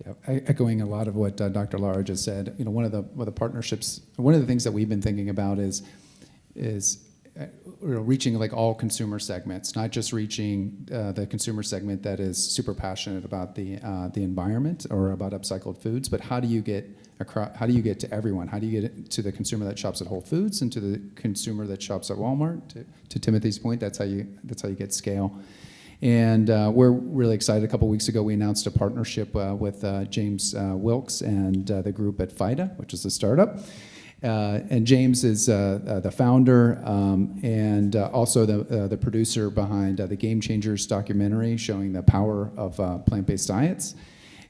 Yeah, echoing a lot of what Dr. Lara just said, you know, one of the partnerships, one of the things that we've been thinking about is reaching like all consumer segments, not just reaching the consumer segment that is super passionate about the environment or about upcycled foods, but how do you get to everyone? How do you get to the consumer that shops at Whole Foods and to the consumer that shops at Walmart? To Timothy's point, that's how you get scale. And we're really excited. A couple weeks ago, we announced a partnership with James Wilkes and the group at FIDA, which is a startup. And James is the founder and also the producer behind the Game Changers documentary showing the power of plant-based diets.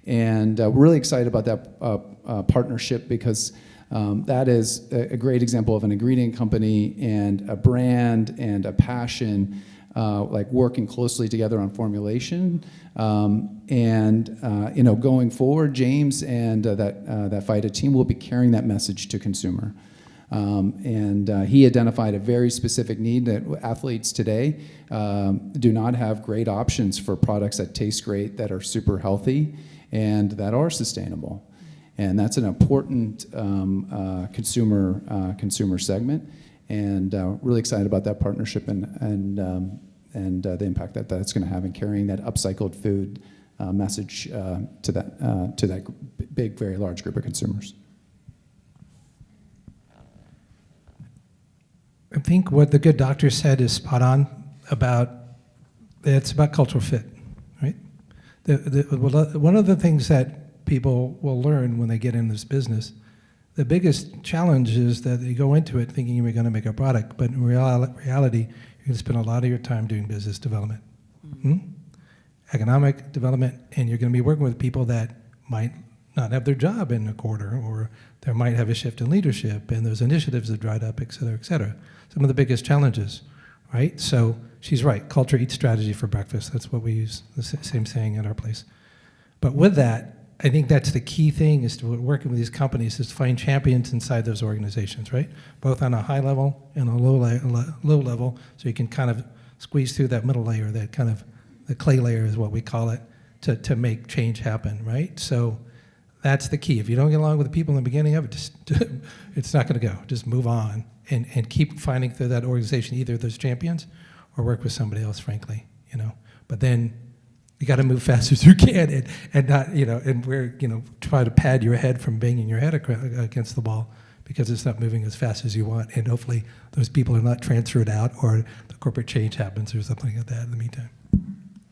And we're really excited about that partnership because That is a great example of an ingredient company and a brand and a passion like working closely together on formulation. Going forward, James and that FIDA team will be carrying that message to consumer. He identified a very specific need that athletes today do not have great options for products that taste great, that are super healthy, and that are sustainable. And that's an important consumer segment, and really excited about that partnership and the impact that that's going to have in carrying that upcycled food message to that big, very large group of consumers. I think what the good doctor said is spot on it's about cultural fit, right? One of the things that people will learn when they get in this business, the biggest challenge is that you go into it thinking you're going to make a product, but in reality, you're going to spend a lot of your time doing business development, economic development, and you're going to be working with people that might not have their job in a quarter, or there might have a shift in leadership, and those initiatives have dried up, et cetera, et cetera. Some of the biggest challenges, right? So she's right, culture eats strategy for breakfast. That's what we use, the same saying at our place. But with that, I think that's the key thing, is to working with these companies, is to find champions inside those organizations, right? Both on a high level and a low level, so you can kind of squeeze through that middle layer, that kind of, the clay layer is what we call it, to make change happen, right? So that's the key. If you don't get along with the people in the beginning of it, it's not going to go. Just move on and keep finding through that organization either those champions or work with somebody else, frankly, But then you got to move fast as you can and not, try to pad your head from banging your head against the wall, because it's not moving as fast as you want. And hopefully those people are not transferred out, or the corporate change happens or something like that in the meantime.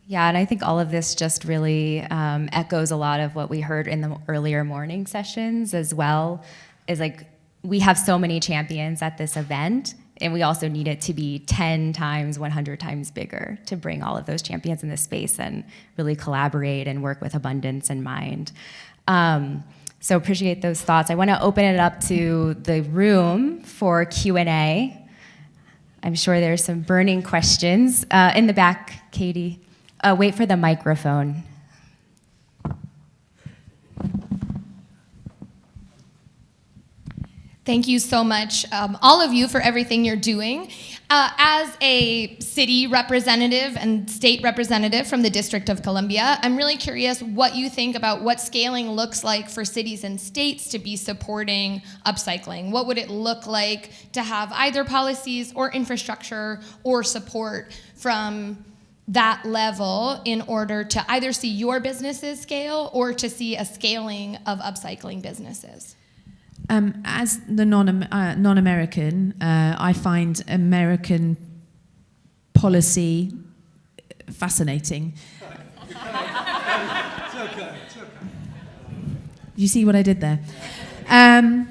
Yeah, and I think all of this just really echoes a lot of what we heard in the earlier morning sessions as well, is like, we have so many champions at this event, and we also need it to be 10 times, 100 times bigger to bring all of those champions in this space and really collaborate and work with abundance in mind. So appreciate those thoughts. I want to open it up to the room for Q&A. I'm sure there's some burning questions. In the back, Katie. Wait for the microphone. Thank you so much, all of you, for everything you're doing. As a city representative and state representative from the District of Columbia, I'm really curious what you think about what scaling looks like for cities and states to be supporting upcycling. What would it look like to have either policies or infrastructure or support from that level in order to either see your businesses scale or to see a scaling of upcycling businesses? As the non-American, I find American policy fascinating. You see what I did there? I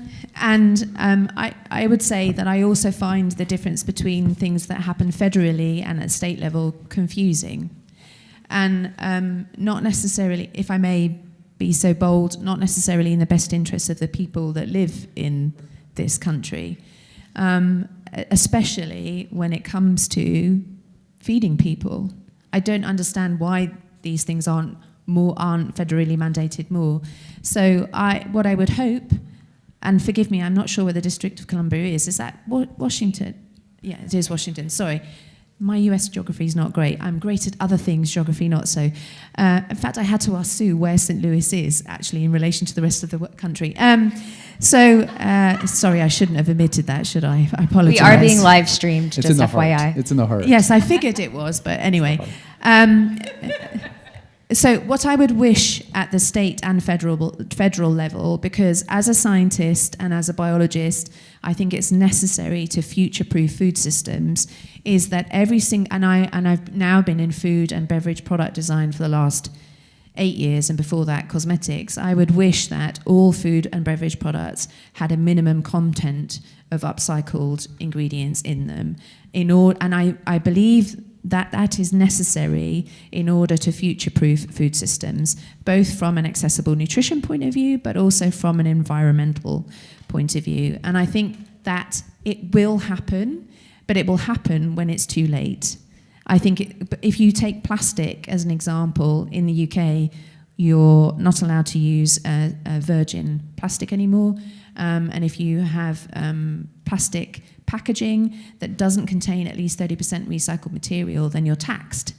would say that I also find the difference between things that happen federally and at state level confusing. And not necessarily, if I may be so bold, not necessarily in the best interests of the people that live in this country, especially when it comes to feeding people. I don't understand why these things aren't federally mandated more. So what I would hope, and forgive me, I'm not sure where the District of Columbia is that Washington? Yeah, it is Washington, sorry. My US geography is not great. I'm great at other things, geography not so. In fact, I had to ask Sue where St. Louis is, actually, in relation to the rest of the country. Sorry, I shouldn't have admitted that, should I? I apologize. We are being live streamed, it's just in the FYI. Heart. It's in the heart. Yes, I figured it was, but anyway. So what I would wish at the state and federal level, because as a scientist and as a biologist, I think it's necessary to future-proof food systems, is that I've now been in food and beverage product design for the last 8 years, and before that, cosmetics. I would wish that all food and beverage products had a minimum content of upcycled ingredients in them. And I believe that is necessary in order to future-proof food systems, both from an accessible nutrition point of view, but also from an environmental point of view. And I think that it will happen, but it will happen when it's too late. I think if you take plastic as an example, in the UK, you're not allowed to use virgin plastic anymore. And if you have plastic packaging that doesn't contain at least 30% recycled material, then you're taxed.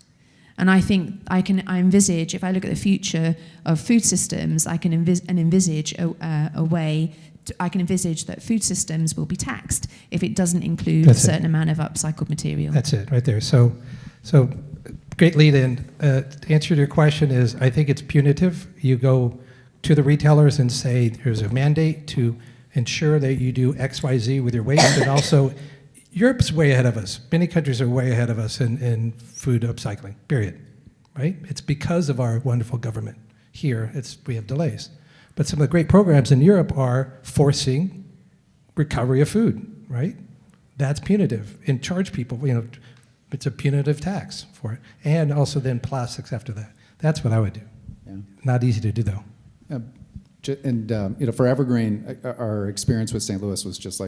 And I think I envisage, if I look at the future of food systems, I can envisage a way, I can envisage that food systems will be taxed if it doesn't include a certain amount of upcycled material. That's it, right there. So great lead in. To answer your question is, I think it's punitive. You go to the retailers and say, there's a mandate to ensure that you do X, Y, Z with your waste, and also Europe's way ahead of us. Many countries are way ahead of us in food upcycling, period, right? It's because of our wonderful government. Here, we have delays. But some of the great programs in Europe are forcing recovery of food, right? That's punitive, and charge people, it's a punitive tax for it. And also then plastics after that. That's what I would do. Yeah. Not easy to do, though. And for Evergreen, our experience with St. Louis was just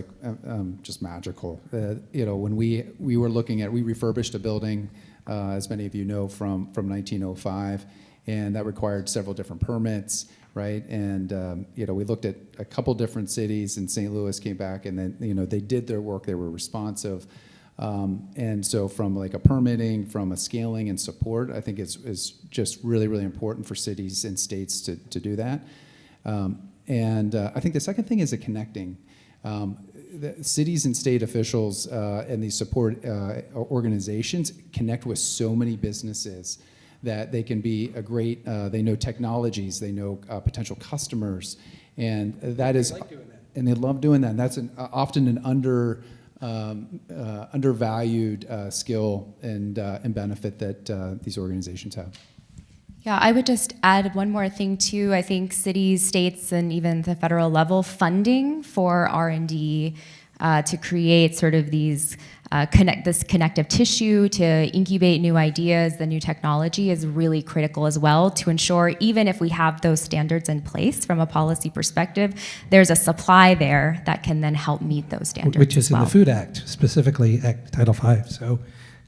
magical. When we were looking at, we refurbished a building, as many of you know, from 1905, and that required several different permits, right? And we looked at a couple different cities, and St. Louis came back, and then they did their work, they were responsive. And so from like a permitting, from a scaling and support, I think is just really, really important for cities and states to do that. I think the second thing is the connecting. The cities and state officials and these support organizations connect with so many businesses that they can be a great, they know technologies, they know potential customers, and that is, and they love doing that. And that's often an undervalued skill and benefit that these organizations have. Yeah, I would just add one more thing too. I think cities, states, and even the federal level funding for R&D to create sort of these this connective tissue to incubate new ideas, the new technology is really critical as well to ensure, even if we have those standards in place from a policy perspective, there's a supply there that can then help meet those standards. Which is in the Food Act, specifically Title V. So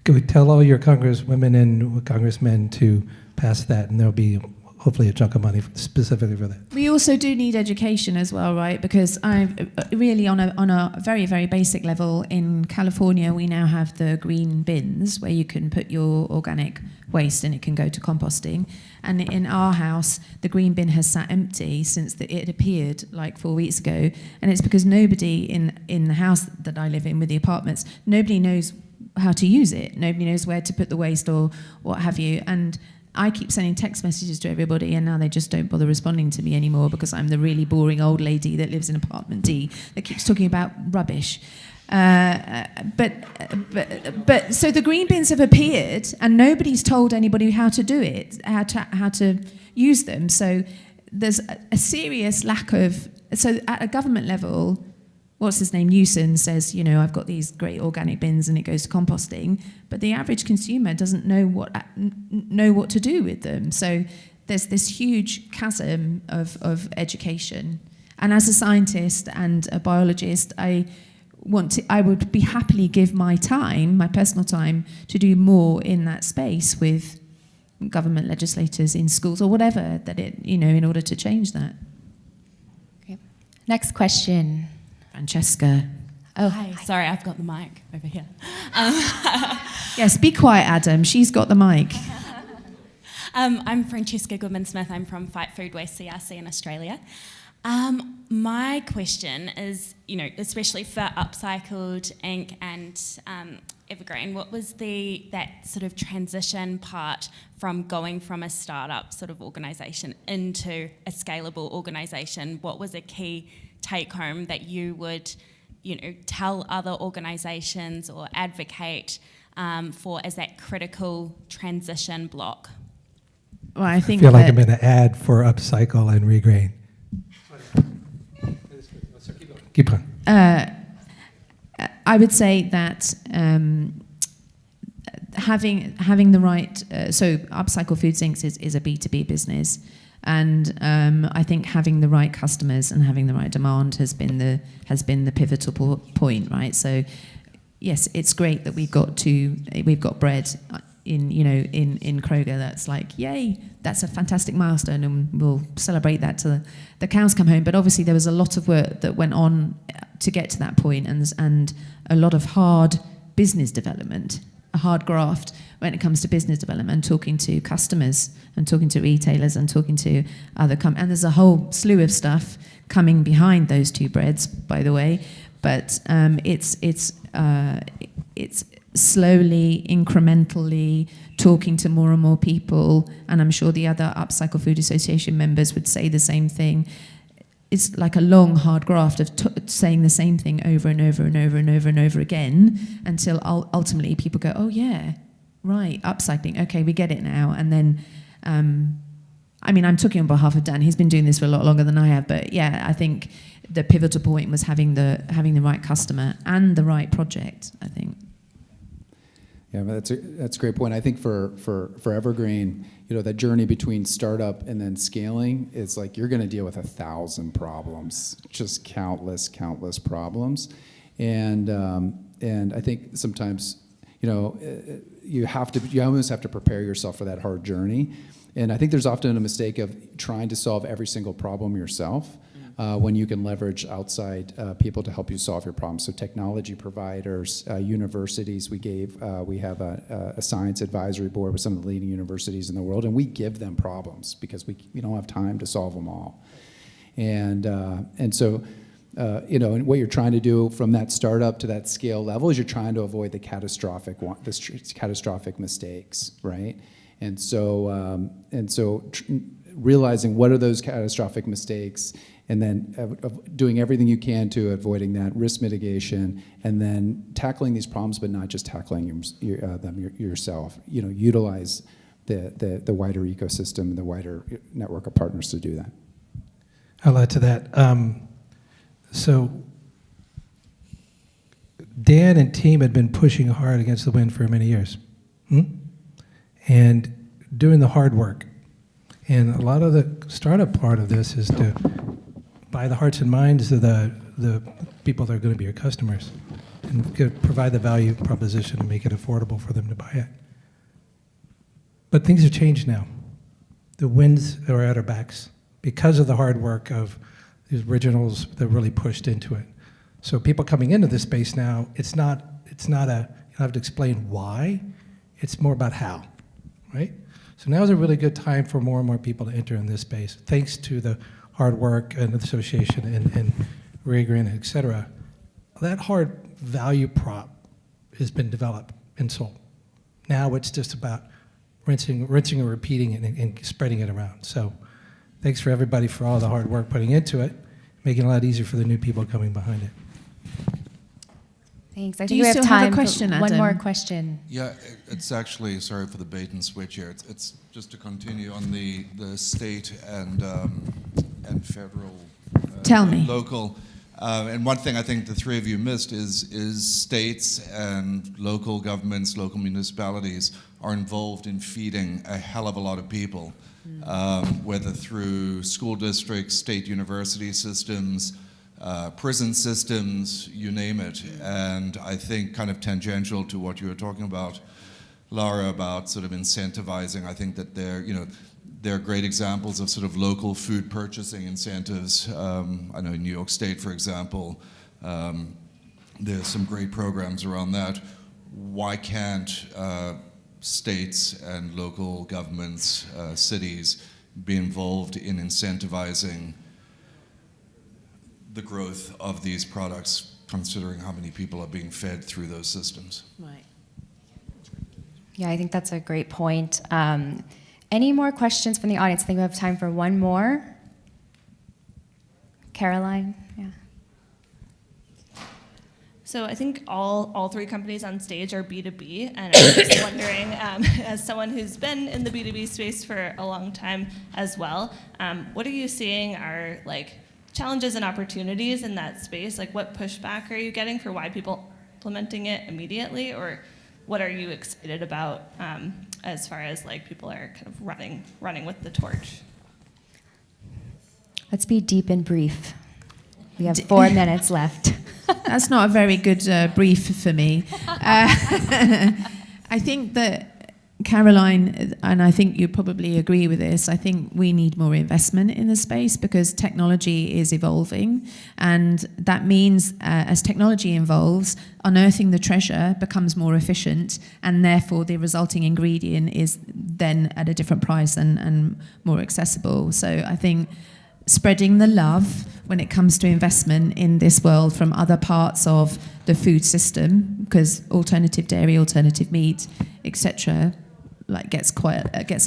go tell all your congresswomen and congressmen to pass that, and there'll be hopefully a chunk of money specifically for that. We also do need education as well, right? Because I've really on a very, very basic level, in California, we now have the green bins where you can put your organic waste and it can go to composting. And in our house, the green bin has sat empty since it appeared like 4 weeks ago. And it's because nobody in the house that I live in with the apartments, nobody knows how to use it. Nobody knows where to put the waste or what have you. And I keep sending text messages to everybody, and now they just don't bother responding to me anymore because I'm the really boring old lady that lives in apartment D that keeps talking about rubbish. But so the green bins have appeared, and nobody's told anybody how to do it, how to use them. So there's a serious lack of. So at a government level, what's his name, Newson, says, I've got these great organic bins and it goes to composting, but the average consumer doesn't know what to do with them. So there's this huge chasm of education. And as a scientist and a biologist, I would be happily give my time, my personal time, to do more in that space with government legislators in schools or whatever in order to change that. Okay. Next question. Francesca. Oh, hi. Sorry, I've got the mic over here. Yes, be quiet, Adam. She's got the mic. I'm Francesca Goodman-Smith. I'm from Fight Food Waste CRC in Australia. My question is, especially for Upcycled, Inc. and Evergreen, what was that sort of transition part from going from a startup sort of organisation into a scalable organisation? What was a key take home that you would, tell other organisations or advocate for as that critical transition block? Well, I feel like I'm in an ad for Upcycle and Regrain. Keep going. I would say that having the right. So Upcycle Foods Inc. is a B2B business, and I think having the right customers and having the right demand has been the pivotal point, right? So yes, it's great that we've got bread in Kroger. That's like, yay, that's a fantastic milestone, and we'll celebrate that till the cows come home. But obviously there was a lot of work that went on to get to that point, and a lot of hard business development, a hard graft when it comes to business development, talking to customers and talking to retailers and talking to other and there's a whole slew of stuff coming behind those two breads, by the way. But it's slowly, incrementally talking to more and more people, and I'm sure the other Upcycle Food Association members would say the same thing. It's like a long, hard graft of saying the same thing over and over and over and over and over again until ultimately people go, oh yeah, right, upcycling, okay, we get it now. And then, I mean, I'm talking on behalf of Dan. He's been doing this for a lot longer than I have, but yeah, I think the pivotal point was having the right customer and the right project, I think. Yeah, that's a great point. I think for Evergreen, that journey between startup and then scaling is like you're going to deal with 1,000 problems, just countless problems, and I think sometimes you almost have to prepare yourself for that hard journey, and I think there's often a mistake of trying to solve every single problem yourself. When you can leverage outside people to help you solve your problems. So technology providers, universities, we have a science advisory board with some of the leading universities in the world, and we give them problems because we don't have time to solve them all. And so, and what you're trying to do from that startup to that scale level is you're trying to avoid the catastrophic mistakes, right? And so realizing what are those catastrophic mistakes, and then doing everything you can to avoiding that, risk mitigation, and then tackling these problems, but not just tackling them yourself. Utilize the wider ecosystem and the wider network of partners to do that. I'll add to that. So Dan and team had been pushing hard against the wind for many years, and doing the hard work. And a lot of the startup part of this is to buy the hearts and minds of the people that are going to be your customers and provide the value proposition and make it affordable for them to buy it. But things have changed now. The winds are at our backs because of the hard work of these originals that really pushed into it. So people coming into this space now, it's not you don't have to explain why, it's more about how, right? So now is a really good time for more and more people to enter in this space, thanks to the hard work and the association and Gregory, et cetera. That hard value prop has been developed and sold. Now it's just about rinsing and repeating it and spreading it around. So thanks for everybody for all the hard work putting into it, making it a lot easier for the new people coming behind it. Thanks. I Do think you we have still time have a question, for one Adam? more question. Yeah, it's actually, sorry for the bait and switch here. It's just to continue on the state and federal, Tell me. local. And one thing I think the three of you missed is states and local governments, local municipalities are involved in feeding a hell of a lot of people, whether through school districts, state university systems, prison systems, you name it. And I think kind of tangential to what you were talking about, Lara, about sort of incentivizing, I think that there are great examples of sort of local food purchasing incentives. I know in New York State, for example, there's some great programs around that. Why can't states and local governments, cities, be involved in incentivizing the growth of these products, considering how many people are being fed through those systems? Right. Yeah, I think that's a great point. Any more questions from the audience? I think we have time for one more. Caroline? Yeah. So I think all three companies on stage are B2B, and I was just wondering, as someone who's been in the B2B space for a long time as well, what are you seeing are challenges and opportunities in that space? Like, what pushback are you getting for why people are implementing it immediately, or what are you excited about as far as like people are kind of running with the torch? Let's be deep and brief. We have 4 minutes left. That's not a very good brief for me. I think that Caroline, and I think you probably agree with this, I think we need more investment in the space because technology is evolving, and that means as technology evolves, unearthing the treasure becomes more efficient, and therefore the resulting ingredient is then at a different price and more accessible. So I think spreading the love when it comes to investment in this world from other parts of the food system, because alternative dairy, alternative meat, etc., gets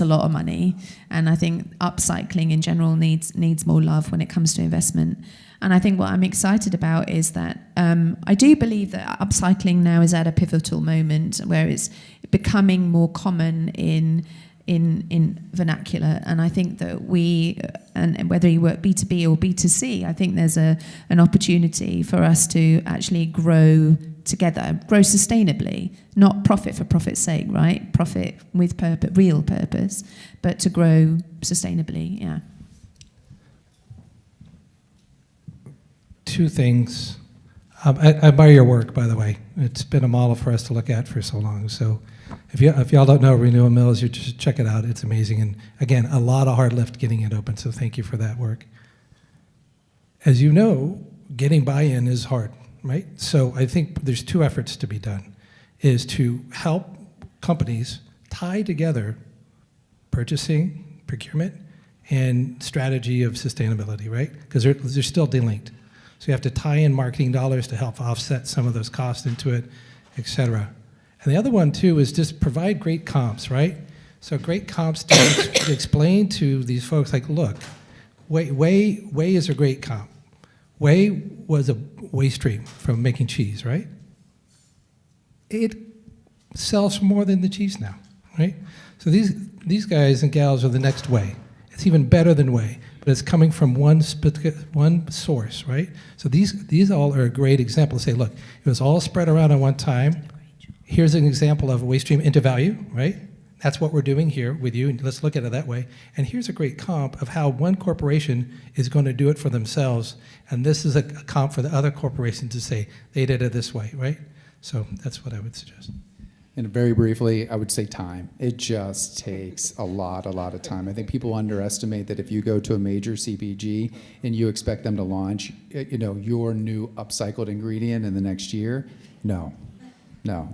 a lot of money, and I think upcycling in general needs more love when it comes to investment. And I think what I'm excited about is that I do believe that upcycling now is at a pivotal moment where it's becoming more common in vernacular, and I think that we, and whether you work B2B or B2C, I think there's an opportunity for us to actually grow together, grow sustainably, not profit for profit's sake, right? Profit with purpose, real purpose, but to grow sustainably, yeah. Two things. I admire your work, by the way. It's been a model for us to look at for so long. So if y'all don't know Renewal Mills, you just check it out. It's amazing. And again, a lot of hard lift getting it open. So thank you for that work. As you know, getting buy-in is hard, right? So I think there's two efforts to be done, is to help companies tie together purchasing, procurement, and strategy of sustainability, right? Because they're still delinked. So you have to tie in marketing dollars to help offset some of those costs into it, et cetera. And the other one, too, is just provide great comps, right? So great comps to explain to these folks, like, look, whey is a great comp. Whey was a waste stream from making cheese, right? It sells for more than the cheese now, right? So these guys and gals are the next whey. It's even better than whey, but it's coming from one source, right? So these all are a great example to say, look, it was all spread around at one time. Here's an example of a waste stream into value, right? That's what we're doing here with you, and let's look at it that way. And here's a great comp of how one corporation is going to do it for themselves, and this is a comp for the other corporations to say, they did it this way, right? So that's what I would suggest. And very briefly, I would say time. It just takes a lot of time. I think people underestimate that if you go to a major CPG and you expect them to launch, your new upcycled ingredient in the next year, no,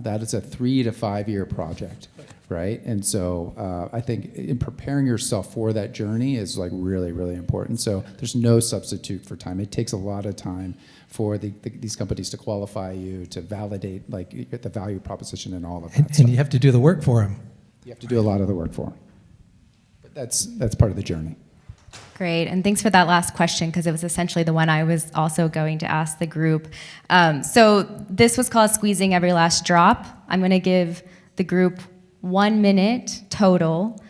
that is a 3 to 5 year project, right? And so I think in preparing yourself for that journey is like really, really important. So there's no substitute for time. It takes a lot of time for these companies to qualify you, to validate like the value proposition and all of that. And you have to do the work for them. You have to do a lot of the work for them. But that's part of the journey. Great, and thanks for that last question, because it was essentially the one I was also going to ask the group. So this was called Squeezing Every Last Drop. I'm going to give the group 1 minute total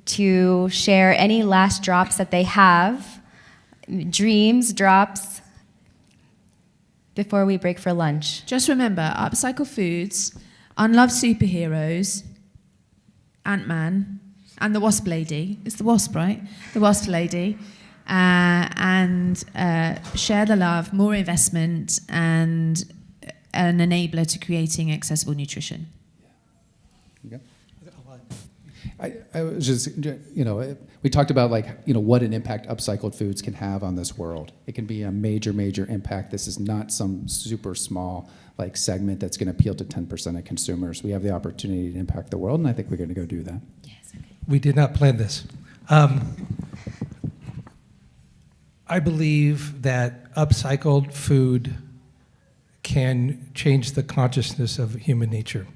to share any last drops that they have, dreams, drops, before we break for lunch. Just remember, Upcycle Foods, Unloved Superheroes, Ant-Man, and the Wasp Lady. It's the Wasp, right? The Wasp Lady. And share the love, more investment, and an enabler to creating accessible nutrition. Okay. I was just, we talked about what an impact upcycled foods can have on this world. It can be a major, major impact. This is not some super small segment that's going to appeal to 10% of consumers. We have the opportunity to impact the world, and I think we're going to go do that. Yes. Okay. We did not plan this. I believe that upcycled food can change the consciousness of human nature.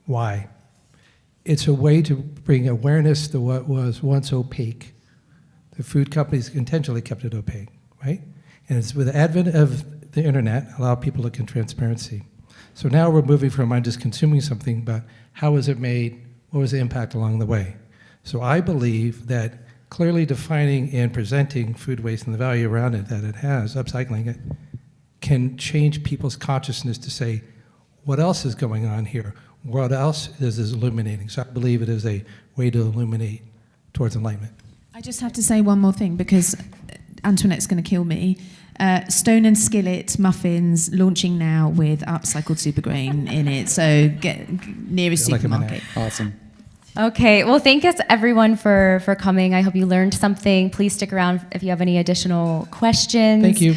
Why? It's a way to bring awareness to what was once opaque. The food companies intentionally kept it opaque, right? And it's with the advent of the internet, allow people to look in transparency. So now we're moving from I'm just consuming something, but how was it made? What was the impact along the way? So I believe that clearly defining and presenting food waste and the value around it that it has, upcycling it, can change people's consciousness to say, what else is going on here? What else is illuminating? So I believe it is a way to illuminate towards enlightenment. I just have to say one more thing because Antoinette's going to kill me. Stone and Skillet muffins launching now with upcycled supergrain in it. So get nearest Feel like I'm in supermarket. Awesome. Okay, well, thank you everyone for coming. I hope you learned something. Please stick around if you have any additional questions. Thank you.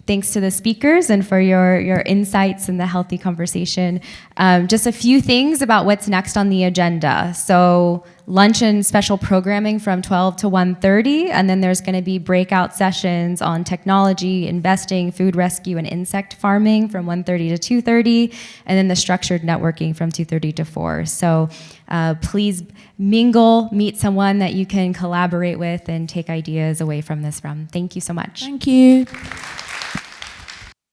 Thanks to the speakers and for your insights and the healthy conversation. Just a few things about what's next on the agenda. So lunch and special programming from 12 to 1:30, and then there's going to be breakout sessions on technology, investing, food rescue, and insect farming from 1:30 to 2:30, and then the structured networking from 2:30 to 4. So please mingle, meet someone that you can collaborate with, and take ideas away from this from. Thank you so much. Thank you.